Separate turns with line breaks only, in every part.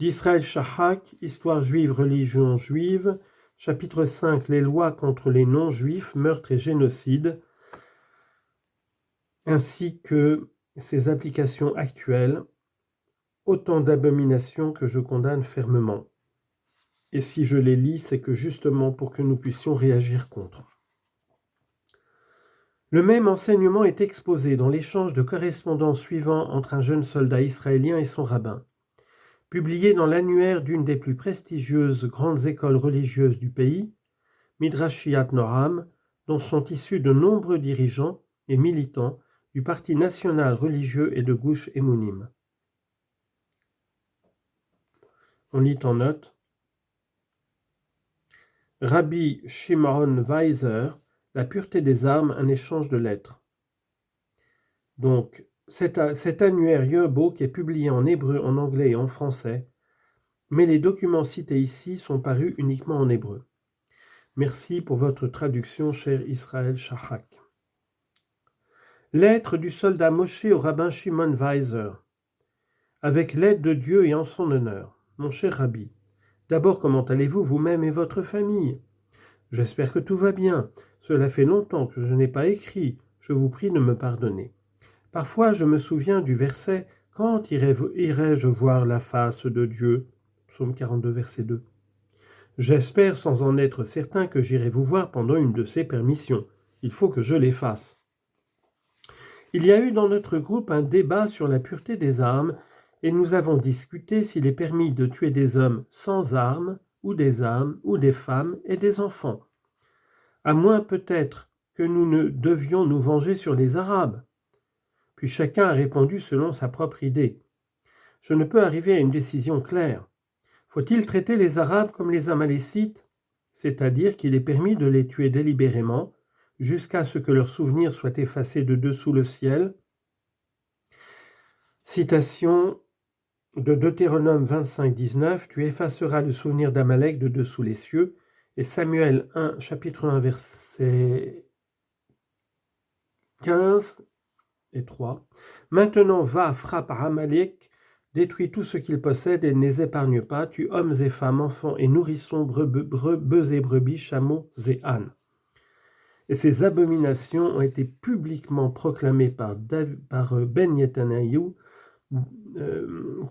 d'Israël Shahak, Histoire juive, religion juive, chapitre 5, les lois contre les non-juifs, meurtres et génocide, ainsi que ses applications actuelles, autant d'abominations que je condamne fermement. Et si je les lis, c'est que justement pour que nous puissions réagir contre. Le même enseignement est exposé dans l'échange de correspondance suivant entre un jeune soldat israélien et son rabbin. Publié dans l'annuaire d'une des plus prestigieuses grandes écoles religieuses du pays, Midrashiyat Noam, dont sont issus de nombreux dirigeants et militants du Parti national religieux et de Gush Emunim. On lit en note. Rabbi Shimon Weiser, La pureté des armes, un échange de lettres. Donc, cet annuaire Yearbook est publié en hébreu, en anglais et en français, mais les documents cités ici sont parus uniquement en hébreu. Merci pour votre traduction, cher Israël Shahak. Lettre du soldat Moshe au rabbin Shimon Weiser. Avec l'aide de Dieu et en son honneur. Mon cher Rabbi, d'abord, comment allez-vous vous-même et votre famille? J'espère que tout va bien. Cela fait longtemps que je n'ai pas écrit. Je vous prie de me pardonner. Parfois, je me souviens du verset « Quand irai-je voir la face de Dieu ?» Psaume 42, verset 2. J'espère sans en être certain que j'irai vous voir pendant une de ces permissions. Il faut que je les fasse. Il y a eu dans notre groupe un débat sur la pureté des armes et nous avons discuté s'il est permis de tuer des hommes sans armes ou des femmes et des enfants. À moins peut-être que nous ne devions nous venger sur les Arabes. Puis chacun a répondu selon sa propre idée. Je ne peux arriver à une décision claire. Faut-il traiter les Arabes comme les Amalécites, c'est-à-dire qu'il est permis de les tuer délibérément jusqu'à ce que leur souvenir soit effacé de dessous le ciel? Citation de Deutéronome 25, 19, tu effaceras le souvenir d'Amalek de dessous les cieux, et Samuel 1, chapitre 1, verset 15 et 3. Maintenant va, frappe Amalek, détruis tout ce qu'il possède et ne les épargne pas, tue hommes et femmes, enfants et nourrissons, bœufs et brebis, chameaux et ânes. Et ces abominations ont été publiquement proclamées par Ben Netanyahu,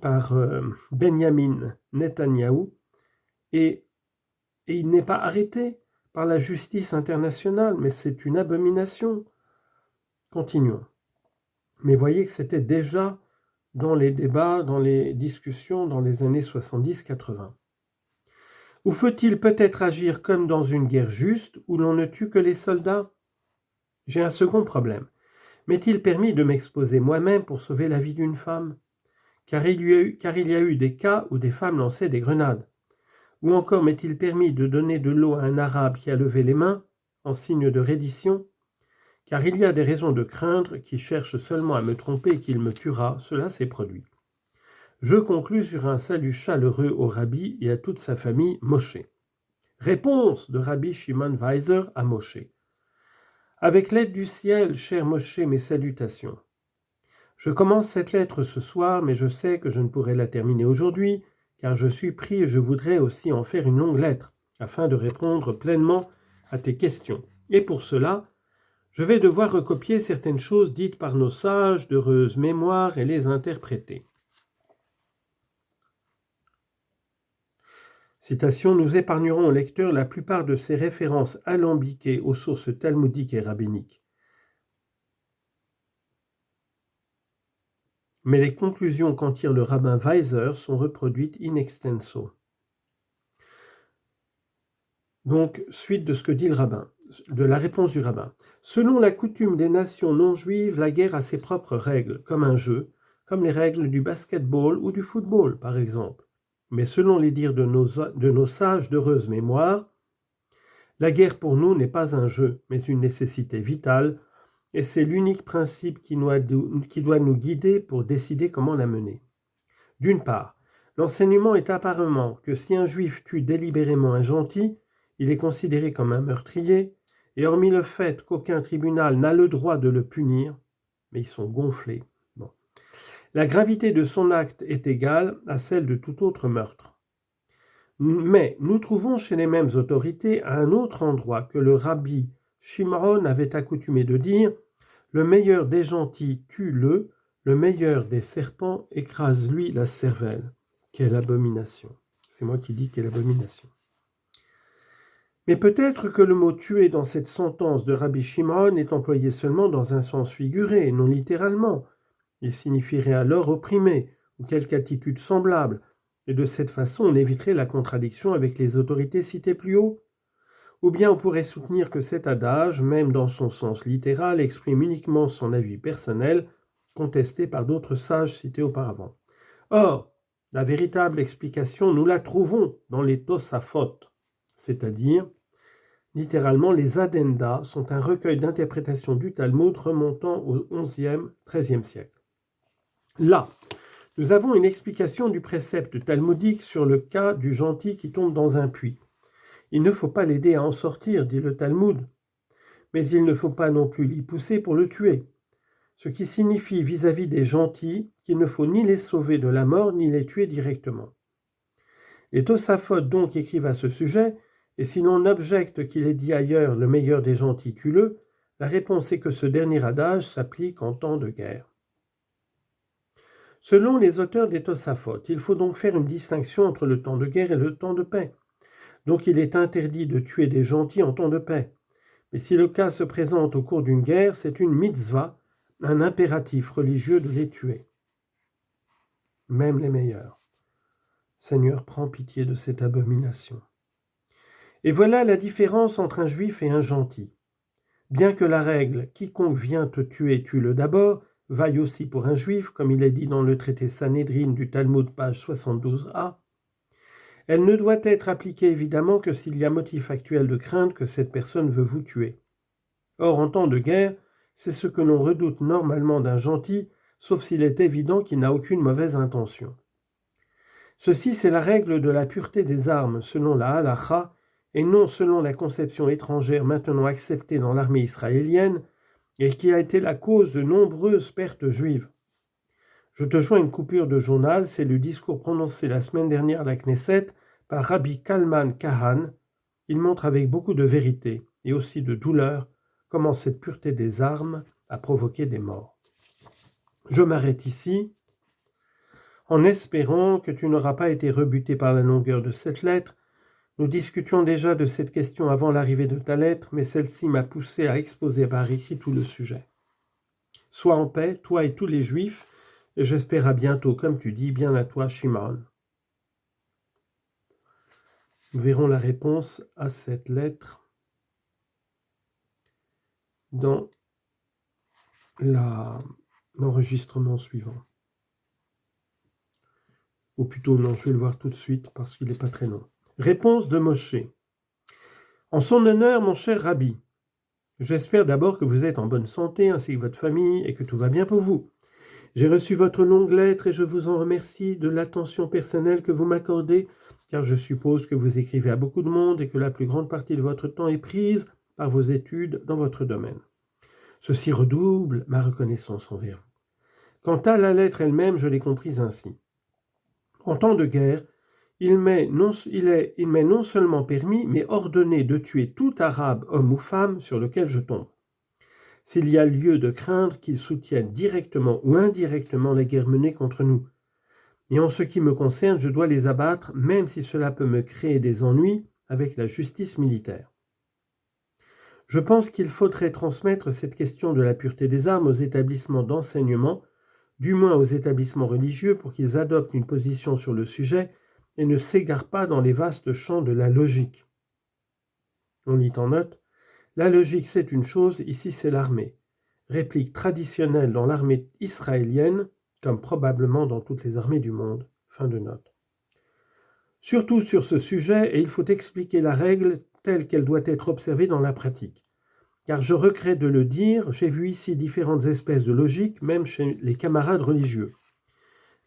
par Benjamin Netanyahou, et il n'est pas arrêté par la justice internationale, mais c'est une abomination. Continuons. Mais voyez que c'était déjà dans les débats, dans les discussions dans les années 70-80. Ou faut-il peut-être agir comme dans une guerre juste où l'on ne tue que les soldats? J'ai un second problème. M'est-il permis de m'exposer moi-même pour sauver la vie d'une femme? Car il y a eu des cas où des femmes lançaient des grenades. Ou encore m'est-il permis de donner de l'eau à un arabe qui a levé les mains en signe de reddition? Car il y a des raisons de craindre qu'il cherche seulement à me tromper et qu'il me tuera, cela s'est produit. Je conclus sur un salut chaleureux au Rabbi et à toute sa famille Moshe. Réponse de Rabbi Shimon Weiser à Moshe. Avec l'aide du ciel, cher Moshe, mes salutations. Je commence cette lettre ce soir, mais je sais que je ne pourrai la terminer aujourd'hui, car je suis pris et je voudrais aussi en faire une longue lettre, afin de répondre pleinement à tes questions. Et pour cela, je vais devoir recopier certaines choses dites par nos sages d'heureuse mémoire et les interpréter. Citation, nous épargnerons au lecteur la plupart de ces références alambiquées aux sources talmudiques et rabbiniques. Mais les conclusions qu'en tire le rabbin Weiser sont reproduites in extenso. Donc, suite de ce que dit le rabbin, de la réponse du rabbin. Selon la coutume des nations non juives, la guerre a ses propres règles, comme un jeu, comme les règles du basketball ou du football, par exemple. Mais selon les dires de nos sages d'heureuse mémoire, la guerre pour nous n'est pas un jeu, mais une nécessité vitale, et c'est l'unique principe qui doit nous guider pour décider comment la mener. D'une part, l'enseignement est apparemment que si un juif tue délibérément un gentil, il est considéré comme un meurtrier, et hormis le fait qu'aucun tribunal n'a le droit de le punir, mais ils sont gonflés. Bon. La gravité de son acte est égale à celle de tout autre meurtre. Mais nous trouvons chez les mêmes autorités à un autre endroit que le rabbi Shimon avait accoutumé de dire « Le meilleur des gentils tue-le, le meilleur des serpents écrase-lui la cervelle. » Quelle abomination! C'est moi qui dis quelle abomination. Mais peut-être que le mot « tuer » dans cette sentence de Rabbi Shimon est employé seulement dans un sens figuré, et non littéralement. Il signifierait alors opprimer, ou quelque attitude semblable, et de cette façon on éviterait la contradiction avec les autorités citées plus haut. Ou bien on pourrait soutenir que cet adage, même dans son sens littéral, exprime uniquement son avis personnel, contesté par d'autres sages cités auparavant. Or, la véritable explication, nous la trouvons dans les Tosafot, c'est-à-dire, littéralement, les Addenda sont un recueil d'interprétations du Talmud remontant au XIe, XIIIe siècle. Là, nous avons une explication du précepte talmudique sur le cas du gentil qui tombe dans un puits. Il ne faut pas l'aider à en sortir, dit le Talmud, mais il ne faut pas non plus l'y pousser pour le tuer. Ce qui signifie vis-à-vis des gentils qu'il ne faut ni les sauver de la mort ni les tuer directement. Les Tosafot donc écrivent à ce sujet, et si l'on objecte qu'il est dit ailleurs le meilleur des gentils tue-le, la réponse est que ce dernier adage s'applique en temps de guerre. Selon les auteurs des Tosafot, il faut donc faire une distinction entre le temps de guerre et le temps de paix. Donc il est interdit de tuer des gentils en temps de paix. Mais si le cas se présente au cours d'une guerre, c'est une mitzvah, un impératif religieux de les tuer. Même les meilleurs. Seigneur, prends pitié de cette abomination. Et voilà la différence entre un juif et un gentil. Bien que la règle « quiconque vient te tuer, tue-le d'abord » vaille aussi pour un juif, comme il est dit dans le traité Sanhédrin du Talmud, page 72a, elle ne doit être appliquée évidemment que s'il y a motif actuel de crainte que cette personne veut vous tuer. Or, en temps de guerre, c'est ce que l'on redoute normalement d'un gentil, sauf s'il est évident qu'il n'a aucune mauvaise intention. Ceci, c'est la règle de la pureté des armes selon la halakha, et non selon la conception étrangère maintenant acceptée dans l'armée israélienne, et qui a été la cause de nombreuses pertes juives. Je te joins une coupure de journal, c'est le discours prononcé la semaine dernière à la Knesset par Rabbi Kalman Kahan. Il montre avec beaucoup de vérité et aussi de douleur comment cette pureté des armes a provoqué des morts. Je m'arrête ici en espérant que tu n'auras pas été rebuté par la longueur de cette lettre. Nous discutions déjà de cette question avant l'arrivée de ta lettre, mais celle-ci m'a poussé à exposer par écrit tout le sujet. Sois en paix, toi et tous les Juifs, et j'espère à bientôt, comme tu dis, bien à toi, Shimon. Nous verrons la réponse à cette lettre dans l'enregistrement suivant. Ou plutôt, non, je vais le voir tout de suite parce qu'il n'est pas très long. Réponse de Moshe. En son honneur, mon cher Rabbi, j'espère d'abord que vous êtes en bonne santé ainsi que votre famille et que tout va bien pour vous. J'ai reçu votre longue lettre et je vous en remercie de l'attention personnelle que vous m'accordez, car je suppose que vous écrivez à beaucoup de monde et que la plus grande partie de votre temps est prise par vos études dans votre domaine. Ceci redouble ma reconnaissance envers vous. Quant à la lettre elle-même, je l'ai comprise ainsi. En temps de guerre, il m'est non seulement permis, mais ordonné de tuer tout arabe, homme ou femme, sur lequel je tombe. S'il y a lieu de craindre qu'ils soutiennent directement ou indirectement la guerre menée contre nous. Et en ce qui me concerne, je dois les abattre, même si cela peut me créer des ennuis avec la justice militaire. Je pense qu'il faudrait transmettre cette question de la pureté des armes aux établissements d'enseignement, du moins aux établissements religieux, pour qu'ils adoptent une position sur le sujet et ne s'égarent pas dans les vastes champs de la logique. On lit en note, la logique c'est une chose, ici c'est l'armée. Réplique traditionnelle dans l'armée israélienne, comme probablement dans toutes les armées du monde. Fin de note. Surtout sur ce sujet, et il faut expliquer la règle telle qu'elle doit être observée dans la pratique. Car je regrette de le dire, j'ai vu ici différentes espèces de logique, même chez les camarades religieux.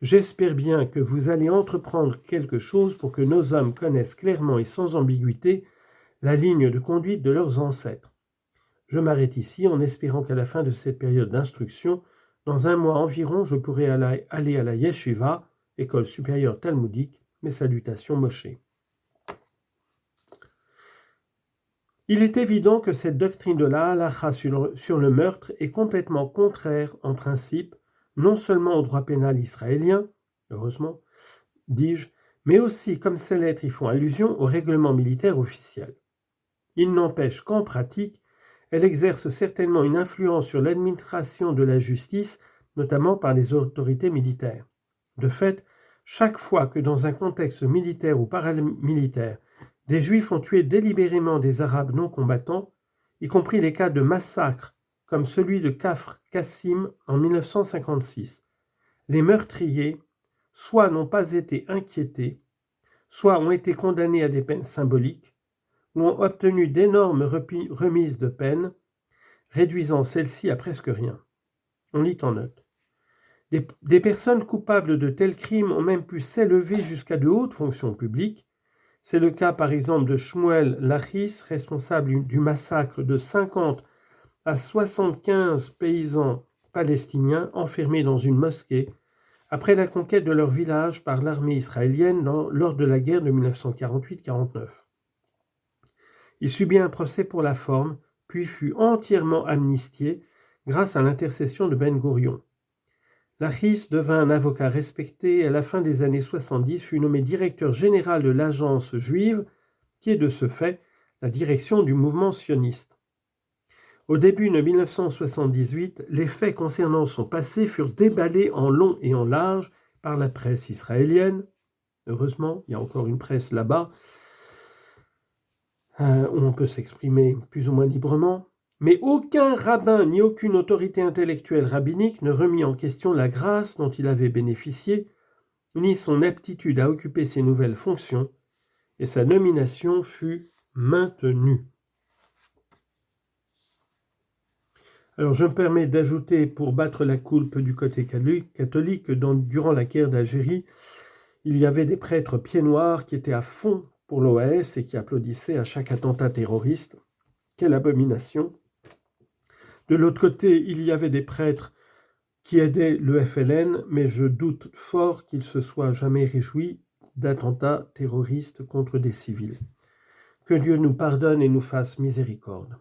J'espère bien que vous allez entreprendre quelque chose pour que nos hommes connaissent clairement et sans ambiguïté la ligne de conduite de leurs ancêtres. Je m'arrête ici en espérant qu'à la fin de cette période d'instruction, Dans un mois environ, je pourrai aller à la Yeshiva, école supérieure talmudique. Mes salutations, Moshe. Il est évident que cette doctrine de la halakha sur le meurtre est complètement contraire, en principe, non seulement au droit pénal israélien, heureusement, dis-je, mais aussi, comme ces lettres y font allusion, au règlement militaire officiel. Il n'empêche qu'en pratique, elle exerce certainement une influence sur l'administration de la justice, notamment par les autorités militaires. De fait, chaque fois que dans un contexte militaire ou paramilitaire, des Juifs ont tué délibérément des Arabes non combattants, y compris les cas de massacres comme celui de Kafr Qasim en 1956, les meurtriers soit n'ont pas été inquiétés, soit ont été condamnés à des peines symboliques, ou ont obtenu d'énormes remises de peine, réduisant celles-ci à presque rien. On lit en note. Des personnes coupables de tels crimes ont même pu s'élever jusqu'à de hautes fonctions publiques. C'est le cas par exemple de Shmuel Lachis, responsable du massacre de 50 à 75 paysans palestiniens enfermés dans une mosquée après la conquête de leur village par l'armée israélienne lors de la guerre de 1948-49. Il subit un procès pour la forme, puis fut entièrement amnistié grâce à l'intercession de Ben Gourion. Lachis devint un avocat respecté et à la fin des années 70 fut nommé directeur général de l'agence juive, qui est de ce fait la direction du mouvement sioniste. Au début de 1978, les faits concernant son passé furent déballés en long et en large par la presse israélienne. Heureusement, il y a encore une presse là-bas, où on peut s'exprimer plus ou moins librement. Mais aucun rabbin ni aucune autorité intellectuelle rabbinique ne remit en question la grâce dont il avait bénéficié, ni son aptitude à occuper ses nouvelles fonctions, et sa nomination fut maintenue. Alors je me permets d'ajouter, pour battre la coulpe du côté catholique, que durant la guerre d'Algérie, il y avait des prêtres pieds noirs qui étaient à fond pour l'OAS et qui applaudissaient à chaque attentat terroriste. Quelle abomination! De l'autre côté, il y avait des prêtres qui aidaient le FLN, mais je doute fort qu'ils se soient jamais réjouis d'attentats terroristes contre des civils. Que Dieu nous pardonne et nous fasse miséricorde.